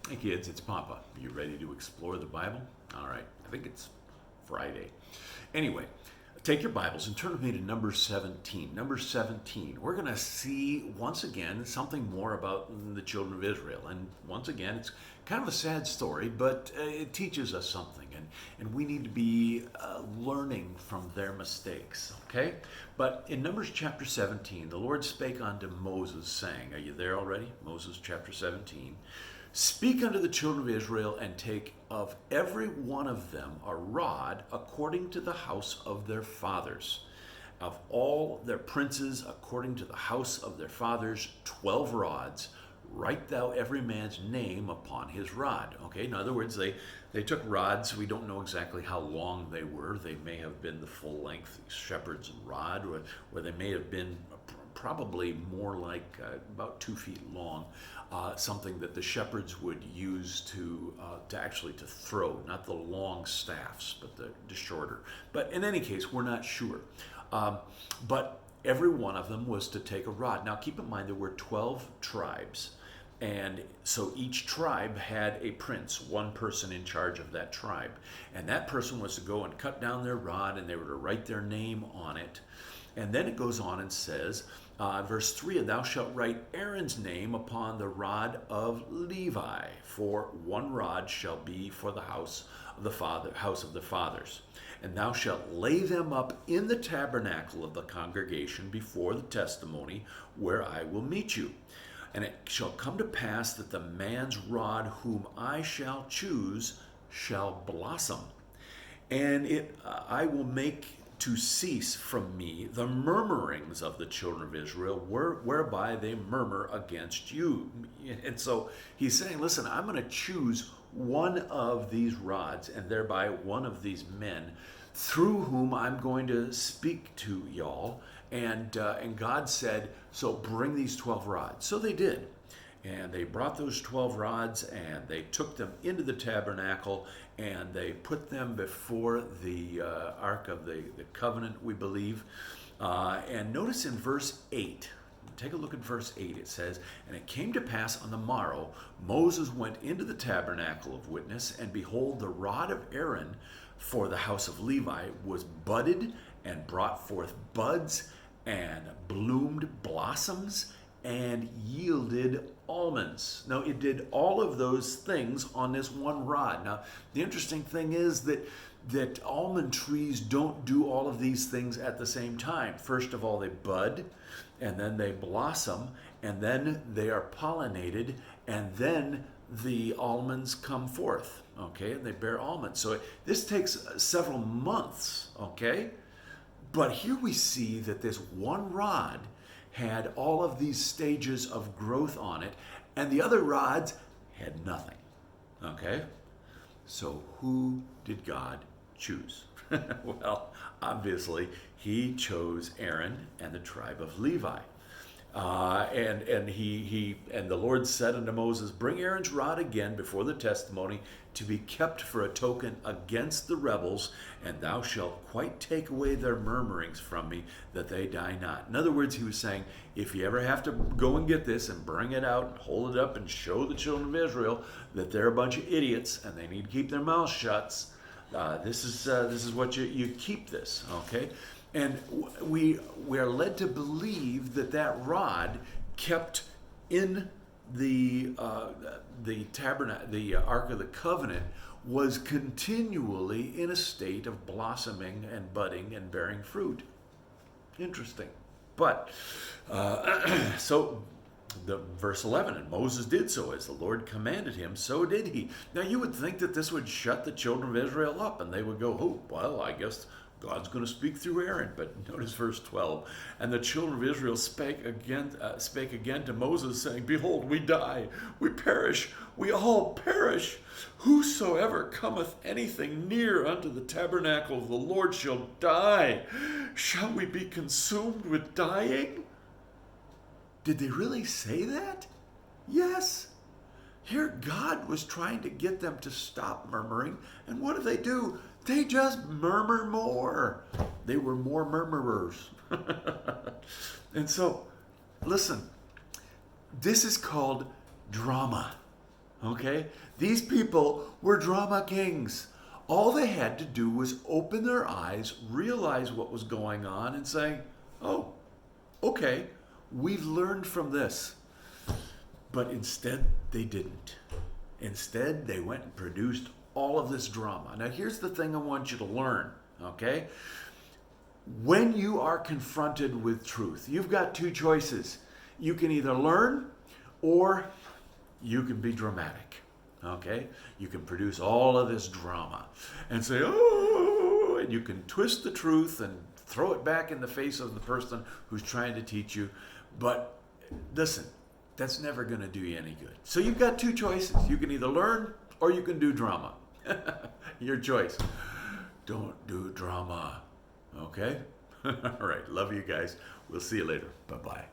Hey kids, it's Papa. You ready to explore the Bible? All right, I think it's Friday. Anyway, take your Bibles and turn with me to number 17. Number 17. We're going to see once again something more about the children of Israel. And once again, it's kind of a sad story, but it teaches us something. And we need to be learning from their mistakes, okay? But in Numbers chapter 17, the Lord spake unto Moses, saying, are you there already? Moses chapter 17. Speak unto the children of Israel, and take of every one of them a rod according to the house of their fathers. Of all their princes according to the house of their fathers, 12 rods. Write thou every man's name upon his rod. Okay, in other words, they took rods. We don't know exactly how long they were. They may have been the full length shepherd's rod, or they may have been probably more like about 2 feet long, something that the shepherds would use to actually to throw, not the long staffs, but the shorter. But in any case, we're not sure. But every one of them was to take a rod. Now keep in mind there were 12 tribes. And so each tribe had a prince, one person in charge of that tribe. And that person was to go and cut down their rod, and they were to write their name on it. And then it goes on and says, verse 3, and thou shalt write Aaron's name upon the rod of Levi, for one rod shall be for the house of the fathers. And thou shalt lay them up in the tabernacle of the congregation before the testimony, where I will meet you. And it shall come to pass that the man's rod whom I shall choose shall blossom. And I will make to cease from me the murmurings of the children of Israel, whereby they murmur against you. And so he's saying, listen, I'm going to choose one of these rods, and thereby one of these men, through whom I'm going to speak to y'all. And God said, so bring these 12 rods. So they did. And they brought those 12 rods, and they took them into the tabernacle, and they put them before the Ark of the Covenant, we believe. And notice in verse 8, take a look at verse 8. It says, and it came to pass on the morrow, Moses went into the tabernacle of witness, and behold, the rod of Aaron for the house of Levi was budded and brought forth buds and bloomed blossoms and yielded almonds. Now, it did all of those things on this one rod. Now, the interesting thing is that almond trees don't do all of these things at the same time. First of all, they bud, and then they blossom, and then they are pollinated, and then the almonds come forth, okay, and they bear almonds. So this takes several months, okay? But here we see that this one rod had all of these stages of growth on it, and the other rods had nothing, okay? So who did God choose? Well, obviously, he chose Aaron and the tribe of Levi. And the Lord said unto Moses, bring Aaron's rod again before the testimony, to be kept for a token against the rebels, and thou shalt quite take away their murmurings from me, that they die not. In other words, he was saying, if you ever have to go and get this and bring it out and hold it up and show the children of Israel that they're a bunch of idiots and they need to keep their mouths shut, this is what you keep this, okay? And we are led to believe that rod kept in the tabernacle, the Ark of the Covenant, was continually in a state of blossoming and budding and bearing fruit. Interesting. But so the verse 11, and Moses did so as the Lord commanded him, so did he. Now you would think that this would shut the children of Israel up, and they would go, oh, well, I guess God's going to speak through Aaron. But notice verse 12. And the children of Israel spake again to Moses, saying, behold, we die, we perish, we all perish. Whosoever cometh anything near unto the tabernacle of the Lord shall die. Shall we be consumed with dying? Did they really say that? Yes. Here God was trying to get them to stop murmuring. And what do? They just murmur more. They were more murmurers. And so, listen, this is called drama. Okay? These people were drama kings. All they had to do was open their eyes, realize what was going on, and say, oh, okay, we've learned from this. But instead, they didn't. Instead, they went and produced all of this drama. Now, here's the thing I want you to learn, okay? When you are confronted with truth, you've got two choices. You can either learn or you can be dramatic, okay? You can produce all of this drama and say, oh, and you can twist the truth and throw it back in the face of the person who's trying to teach you. But listen, that's never going to do you any good. So you've got two choices. You can either learn or you can do drama. Your choice. Don't do drama. Okay? All right. Love you guys. We'll see you later. Bye-bye.